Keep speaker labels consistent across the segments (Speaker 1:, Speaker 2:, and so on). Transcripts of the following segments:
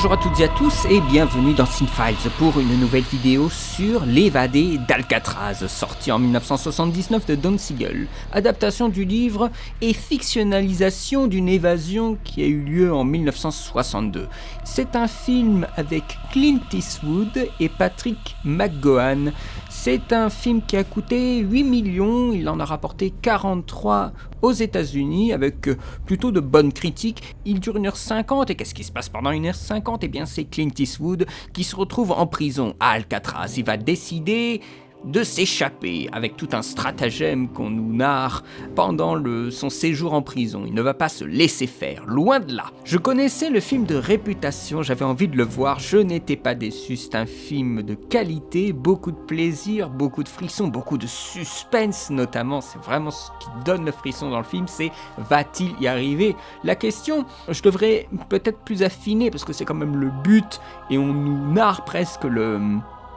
Speaker 1: Bonjour à toutes et à tous et bienvenue dans Cinefiles pour une nouvelle vidéo sur L'évadé d'Alcatraz, sorti en 1979 de Don Siegel, adaptation du livre et fictionnalisation d'une évasion qui a eu lieu en 1962. C'est un film avec Clint Eastwood et Patrick McGoohan. C'est un film qui a coûté 8 millions, il en a rapporté 43 aux États-Unis avec plutôt de bonnes critiques. Il dure 1h50 et qu'est-ce qui se passe pendant 1h50 ? Eh bien c'est Clint Eastwood qui se retrouve en prison à Alcatraz. Il va décider de s'échapper avec tout un stratagème qu'on nous narre pendant son séjour en prison. Il ne va pas se laisser faire, loin de là. Je connaissais le film de réputation, j'avais envie de le voir, je n'étais pas déçu. C'est un film de qualité, beaucoup de plaisir, beaucoup de frissons, beaucoup de suspense notamment. C'est vraiment ce qui donne le frisson dans le film, c'est va-t-il y arriver ? La question, je devrais peut-être plus affiner parce que c'est quand même le but et on nous narre presque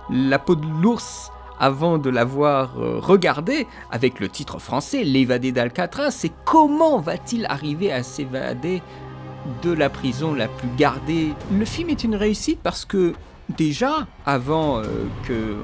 Speaker 1: la peau de l'ours avant de l'avoir regardé, avec le titre français, L'évadé d'Alcatraz, c'est comment va-t-il arriver à s'évader de la prison la plus gardée ? Le film est une réussite parce que, déjà, avant que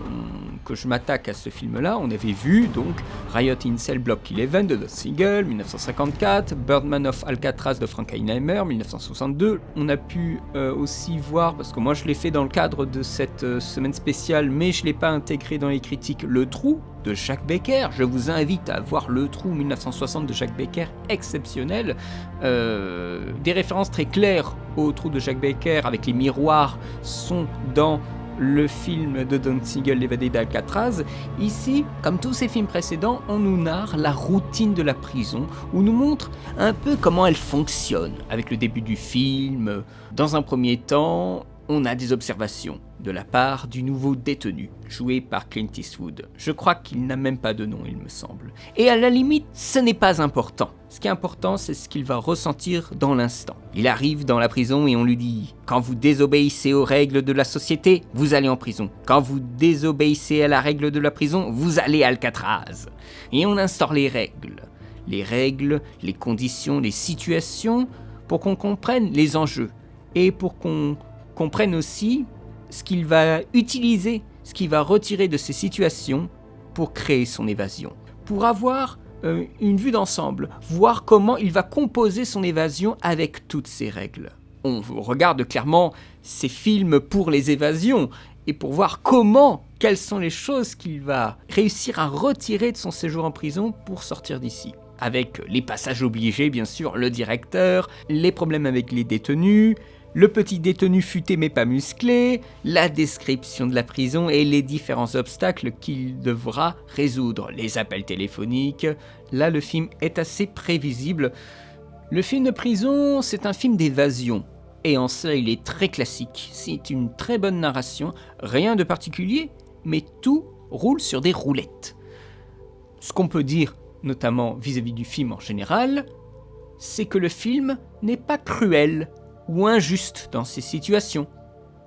Speaker 1: je m'attaque à ce film-là, on avait vu donc Riot in Cell Block 11 de Don Siegel, 1954, Birdman of Alcatraz de Frank Heinheimer, 1962. On a pu aussi voir, parce que moi je l'ai fait dans le cadre de cette semaine spéciale, mais je ne l'ai pas intégré dans les critiques, Le Trou de Jacques Becker. Je vous invite à voir Le Trou 1960 de Jacques Becker, exceptionnel. Des références très claires au Trou de Jacques Becker avec les miroirs sont dans le film de Don Siegel, L'évadé d'Alcatraz. Ici, comme tous ces films précédents, on nous narre la routine de la prison, on nous montre un peu comment elle fonctionne. Avec le début du film, dans un premier temps, on a des observations de la part du nouveau détenu, joué par Clint Eastwood. Je crois qu'il n'a même pas de nom, il me semble. Et à la limite, ce n'est pas important. Ce qui est important, c'est ce qu'il va ressentir dans l'instant. Il arrive dans la prison et on lui dit « Quand vous désobéissez aux règles de la société, vous allez en prison. Quand vous désobéissez à la règle de la prison, vous allez à Alcatraz. » Et on instaure les règles. Les règles, les conditions, les situations, pour qu'on comprenne les enjeux. Et pour qu'on comprenne aussi ce qu'il va utiliser, ce qu'il va retirer de ces situations pour créer son évasion. Pour avoir une vue d'ensemble, voir comment il va composer son évasion avec toutes ces règles. On regarde clairement ces films pour les évasions et pour voir quelles sont les choses qu'il va réussir à retirer de son séjour en prison pour sortir d'ici. Avec les passages obligés, bien sûr, le directeur, les problèmes avec les détenus, le petit détenu futé mais pas musclé, la description de la prison et les différents obstacles qu'il devra résoudre, les appels téléphoniques. Là, le film est assez prévisible. Le film de prison, c'est un film d'évasion. Et en ça, il est très classique. C'est une très bonne narration, rien de particulier, mais tout roule sur des roulettes. Ce qu'on peut dire, notamment vis-à-vis du film en général, c'est que le film n'est pas cruel ou injuste dans ces situations,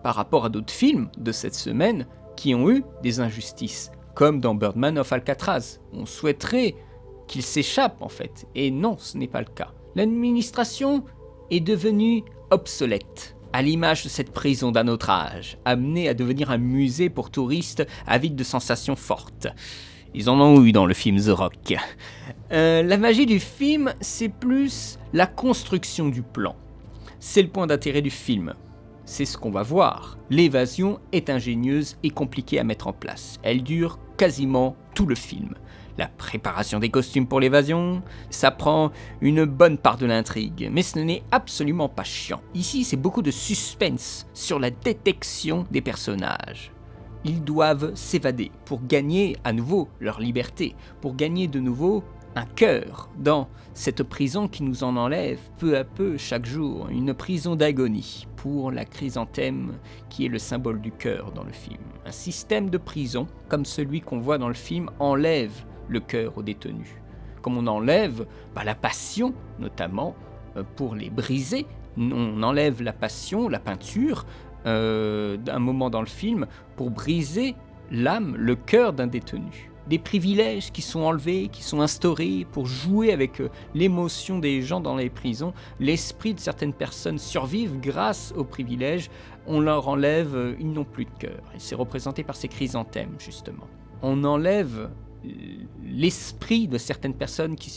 Speaker 1: par rapport à d'autres films de cette semaine qui ont eu des injustices, comme dans Birdman of Alcatraz. On souhaiterait qu'il s'échappe en fait, et non, ce n'est pas le cas. L'administration est devenue obsolète, à l'image de cette prison d'un autre âge, amenée à devenir un musée pour touristes avides de sensations fortes. Ils en ont eu dans le film The Rock. La magie du film, c'est plus la construction du plan. C'est le point d'intérêt du film. C'est ce qu'on va voir. L'évasion est ingénieuse et compliquée à mettre en place. Elle dure quasiment tout le film. La préparation des costumes pour l'évasion, ça prend une bonne part de l'intrigue, mais ce n'est absolument pas chiant. Ici, c'est beaucoup de suspense sur la détection des personnages. Ils doivent s'évader pour gagner à nouveau leur liberté, pour gagner de nouveau un cœur dans cette prison qui nous en enlève peu à peu chaque jour, une prison d'agonie pour la chrysanthème qui est le symbole du cœur dans le film. Un système de prison, comme celui qu'on voit dans le film, enlève le cœur aux détenus. Comme on enlève la passion, notamment pour les briser, on enlève la passion, la peinture, d'un moment dans le film pour briser l'âme, le cœur d'un détenu. des privilèges qui sont enlevés, qui sont instaurés pour jouer avec l'émotion des gens dans les prisons. L'esprit de certaines personnes survivent grâce aux privilèges. On leur enlève, ils n'ont plus de cœur. Et c'est représenté par ces chrysanthèmes, justement. On enlève l'esprit de certaines personnes qui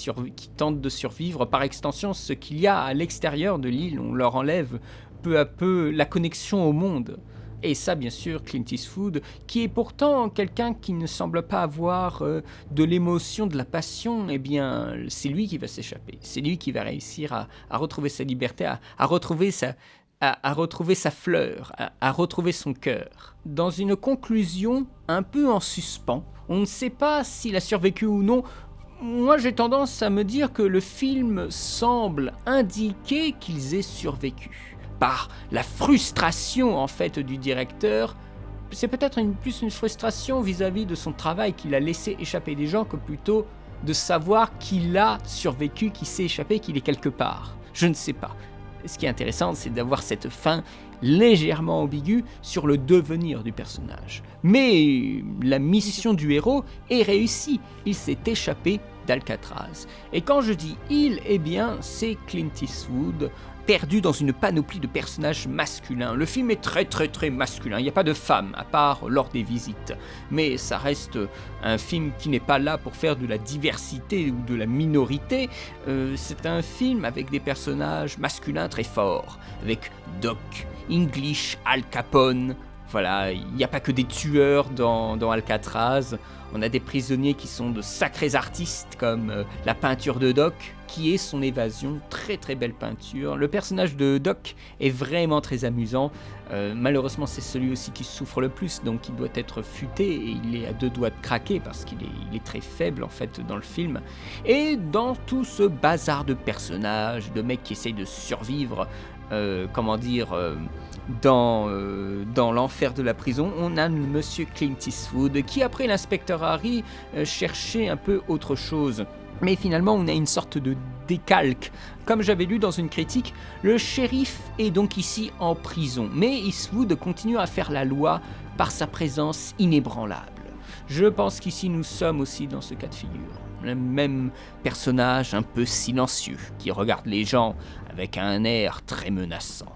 Speaker 1: tentent de survivre. Par extension, ce qu'il y a à l'extérieur de l'île, on leur enlève peu à peu la connexion au monde. Et ça, bien sûr, Clint Eastwood, qui est pourtant quelqu'un qui ne semble pas avoir de l'émotion, de la passion, eh bien, c'est lui qui va s'échapper. C'est lui qui va réussir à retrouver sa liberté, à retrouver sa fleur, à retrouver son cœur. Dans une conclusion un peu en suspens, on ne sait pas s'il a survécu ou non. Moi, j'ai tendance à me dire que le film semble indiquer qu'ils aient survécu. Par la frustration, en fait, du directeur. C'est peut-être plus une frustration vis-à-vis de son travail qu'il a laissé échapper des gens que plutôt de savoir qu'il a survécu, qu'il s'est échappé, qu'il est quelque part. Je ne sais pas. Ce qui est intéressant, c'est d'avoir cette fin légèrement ambiguë sur le devenir du personnage. Mais la mission du héros est réussie. Il s'est échappé d'Alcatraz. Et quand je dis « il », eh bien, c'est Clint Eastwood, perdu dans une panoplie de personnages masculins. Le film est très très très masculin, il n'y a pas de femmes, à part lors des visites. Mais ça reste un film qui n'est pas là pour faire de la diversité ou de la minorité. C'est un film avec des personnages masculins très forts, avec Doc, English, Al Capone. Voilà, il n'y a pas que des tueurs dans Alcatraz. On a des prisonniers qui sont de sacrés artistes, comme la peinture de Doc, qui est son évasion, très très belle peinture. Le personnage de Doc est vraiment très amusant. Malheureusement, c'est celui aussi qui souffre le plus, donc il doit être futé et il est à deux doigts de craquer parce qu'il est très faible en fait dans le film. Et dans tout ce bazar de personnages, de mecs qui essayent de survivre, dans l'enfer de la prison, on a monsieur Clint Eastwood qui, après l'inspecteur Harry, cherchait un peu autre chose. Mais finalement, on a une sorte de décalque. Comme j'avais lu dans une critique, le shérif est donc ici en prison, mais Eastwood continue à faire la loi par sa présence inébranlable. Je pense qu'ici nous sommes aussi dans ce cas de figure. Le même personnage un peu silencieux, qui regarde les gens avec un air très menaçant.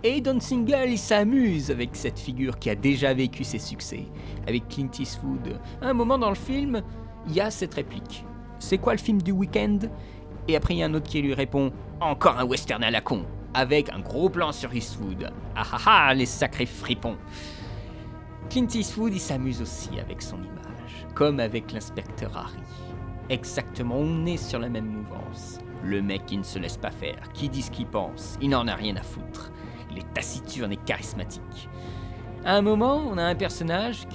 Speaker 1: Et Don Siegel, il s'amuse avec cette figure qui a déjà vécu ses succès, avec Clint Eastwood. À un moment dans le film, il y a cette réplique. C'est quoi le film du week-end ? Et après, il y a un autre qui lui répond « Encore un western à la con !» avec un gros plan sur Eastwood. Ah ah ah, les sacrés fripons. Clint Eastwood, il s'amuse aussi avec son image, comme avec l'inspecteur Harry. Exactement, on est sur la même mouvance. Le mec qui ne se laisse pas faire, qui dit ce qu'il pense, il n'en a rien à foutre. Il est taciturne et charismatique. À un moment, on a un personnage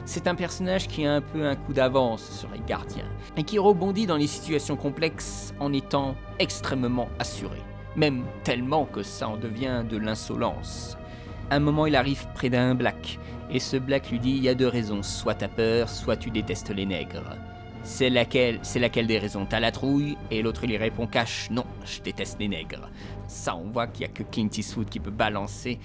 Speaker 1: c'est un personnage qui a un peu un coup d'avance sur les gardiens et qui rebondit dans les situations complexes en étant extrêmement assuré. Même tellement que ça en devient de l'insolence. À un moment, il arrive près d'un black et ce black lui dit « Il y a deux raisons, soit t'as peur, soit tu détestes les nègres. » C'est laquelle des raisons ? T'as la trouille ? Et l'autre lui répond cash, non, je déteste les nègres. Ça, on voit qu'il n'y a que Clint Eastwood qui peut balancer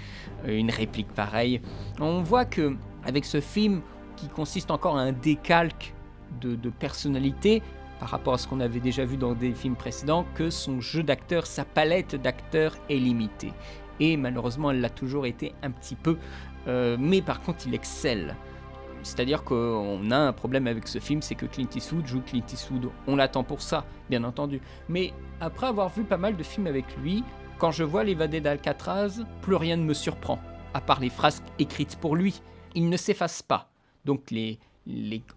Speaker 1: une réplique pareille. On voit que avec ce film, qui consiste encore à un décalque de personnalité par rapport à ce qu'on avait déjà vu dans des films précédents, que son jeu d'acteur, sa palette d'acteurs est limitée. Et malheureusement, elle l'a toujours été un petit peu, mais par contre, il excelle. C'est-à-dire qu'on a un problème avec ce film, c'est que Clint Eastwood joue Clint Eastwood. On l'attend pour ça, bien entendu. Mais après avoir vu pas mal de films avec lui, quand je vois L'évadé d'Alcatraz, plus rien ne me surprend, à part les phrases écrites pour lui. Il ne s'efface pas. Donc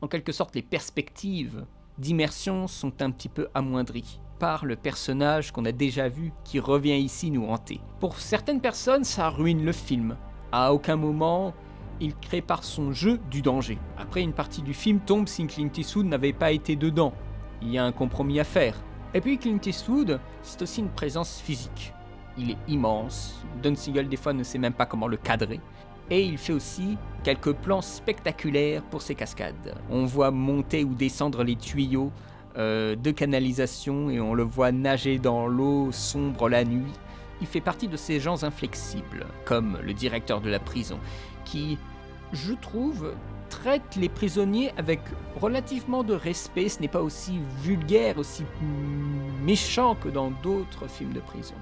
Speaker 1: en quelque sorte, les perspectives d'immersion sont un petit peu amoindries par le personnage qu'on a déjà vu, qui revient ici nous hanter. Pour certaines personnes, ça ruine le film. À aucun moment, il crée par son jeu du danger. Après, une partie du film tombe si Clint Eastwood n'avait pas été dedans. Il y a un compromis à faire. Et puis Clint Eastwood, c'est aussi une présence physique. Il est immense. Don Siegel, des fois, ne sait même pas comment le cadrer. Et il fait aussi quelques plans spectaculaires pour ses cascades. On voit monter ou descendre les tuyaux de canalisation et on le voit nager dans l'eau sombre la nuit. Il fait partie de ces gens inflexibles, comme le directeur de la prison, qui, je trouve, traite les prisonniers avec relativement de respect. Ce n'est pas aussi vulgaire, aussi méchant que dans d'autres films de prison.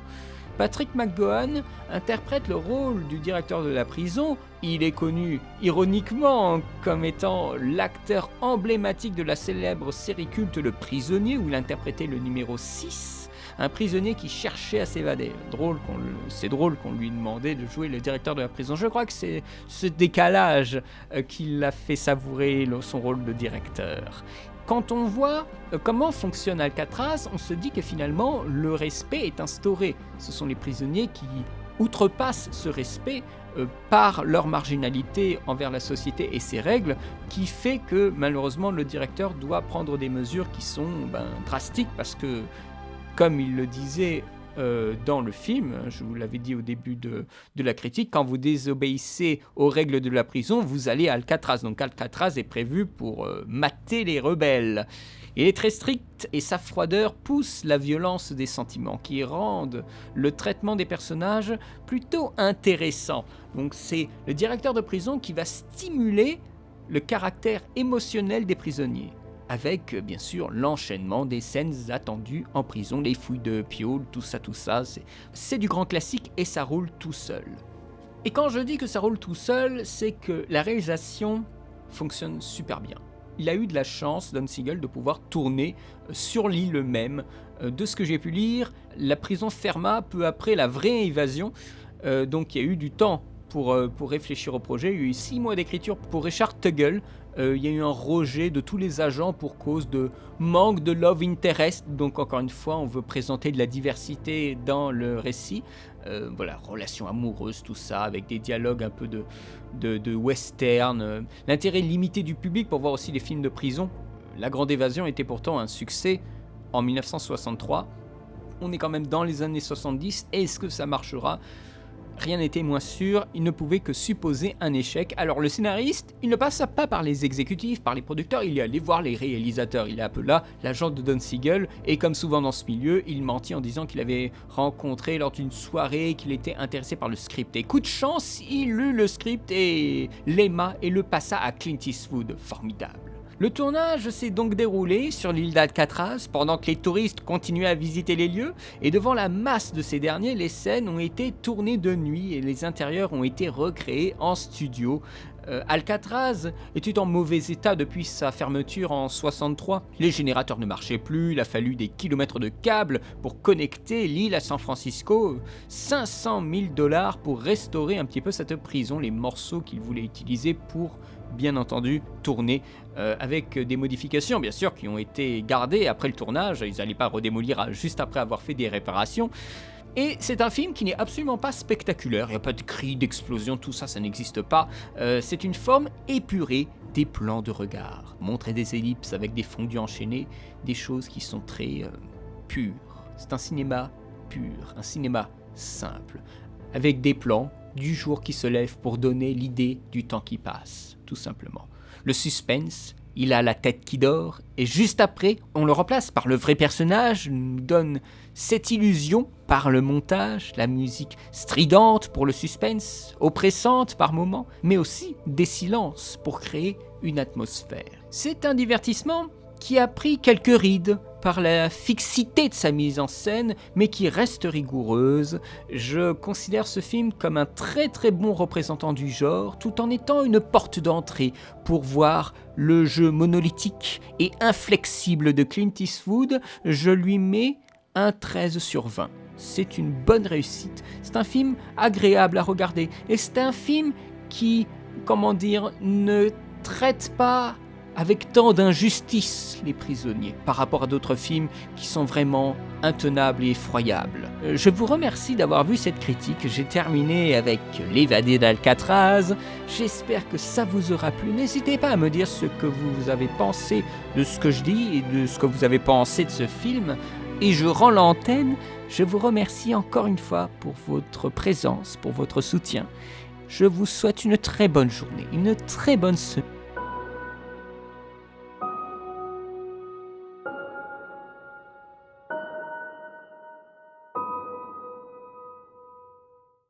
Speaker 1: Patrick McGoohan interprète le rôle du directeur de la prison. Il est connu ironiquement comme étant l'acteur emblématique de la célèbre série culte Le Prisonnier, où il interprétait le numéro 6, un prisonnier qui cherchait à s'évader. C'est drôle qu'on lui demandait de jouer le directeur de la prison. Je crois que c'est ce décalage qui l'a fait savourer son rôle de directeur. Quand on voit comment fonctionne Alcatraz, on se dit que finalement le respect est instauré. Ce sont les prisonniers qui outrepassent ce respect par leur marginalité envers la société et ses règles, qui fait que malheureusement le directeur doit prendre des mesures qui sont drastiques, parce que, comme il le disait dans le film, je vous l'avais dit au début de la critique, quand vous désobéissez aux règles de la prison, vous allez à Alcatraz. Donc Alcatraz est prévu pour mater les rebelles. Il est très strict et sa froideur pousse la violence des sentiments qui rendent le traitement des personnages plutôt intéressant. Donc c'est le directeur de prison qui va stimuler le caractère émotionnel des prisonniers, avec bien sûr l'enchaînement des scènes attendues en prison, les fouilles de piole, tout ça, c'est du grand classique et ça roule tout seul. Et quand je dis que ça roule tout seul, c'est que la réalisation fonctionne super bien. Il a eu de la chance, Don Siegel, de pouvoir tourner sur l'île même. De ce que j'ai pu lire, la prison ferma peu après la vraie évasion, donc il y a eu du temps pour réfléchir au projet. Il y a eu 6 mois d'écriture pour Richard Tuggle. Il y a eu un rejet de tous les agents pour cause de manque de love interest. Donc encore une fois, on veut présenter de la diversité dans le récit. Voilà, relations amoureuses, tout ça, avec des dialogues un peu de western. L'intérêt limité du public pour voir aussi les films de prison. La Grande Évasion était pourtant un succès en 1963. On est quand même dans les années 70. Est-ce que ça marchera ? Rien n'était moins sûr, il ne pouvait que supposer un échec. Alors le scénariste, il ne passa pas par les exécutifs, par les producteurs, il est allé voir les réalisateurs. Il appela l'agent de Don Siegel et comme souvent dans ce milieu, il mentit en disant qu'il avait rencontré lors d'une soirée, qu'il était intéressé par le script. Et coup de chance, il lut le script et l'aima et le passa à Clint Eastwood. Formidable. Le tournage s'est donc déroulé sur l'île d'Alcatraz pendant que les touristes continuaient à visiter les lieux, et devant la masse de ces derniers, les scènes ont été tournées de nuit et les intérieurs ont été recréés en studio. Alcatraz était en mauvais état depuis sa fermeture en 63. Les générateurs ne marchaient plus, il a fallu des kilomètres de câbles pour connecter l'île à San Francisco. 500 000 $ pour restaurer un petit peu cette prison, les morceaux qu'ils voulaient utiliser pour, bien entendu, tourner avec des modifications bien sûr qui ont été gardées après le tournage. Ils n'allaient pas redémolir juste après avoir fait des réparations. Et c'est un film qui n'est absolument pas spectaculaire, il n'y a pas de cris, d'explosion, tout ça, ça n'existe pas. C'est une forme épurée des plans de regard, montrer des ellipses avec des fondus enchaînés, des choses qui sont très pures. C'est un cinéma pur, un cinéma simple, avec des plans du jour qui se lève pour donner l'idée du temps qui passe, tout simplement. Le suspense, il a la tête qui dort, et juste après, on le remplace par le vrai personnage, nous donne cette illusion par le montage, la musique stridente pour le suspense, oppressante par moments, mais aussi des silences pour créer une atmosphère. C'est un divertissement qui a pris quelques rides par la fixité de sa mise en scène, mais qui reste rigoureuse. Je considère ce film comme un très très bon représentant du genre, tout en étant une porte d'entrée pour voir le jeu monolithique et inflexible de Clint Eastwood. Je lui mets un 13 sur 20. C'est une bonne réussite. C'est un film agréable à regarder. Et c'est un film qui, ne traite pas avec tant d'injustice les prisonniers par rapport à d'autres films qui sont vraiment intenables et effroyables. Je vous remercie d'avoir vu cette critique. J'ai terminé avec L'évadé d'Alcatraz. J'espère que ça vous aura plu. N'hésitez pas à me dire ce que vous avez pensé de ce que je dis et de ce que vous avez pensé de ce film. Et je rends l'antenne. Je vous remercie encore une fois pour votre présence, pour votre soutien. Je vous souhaite une très bonne journée, une très bonne semaine.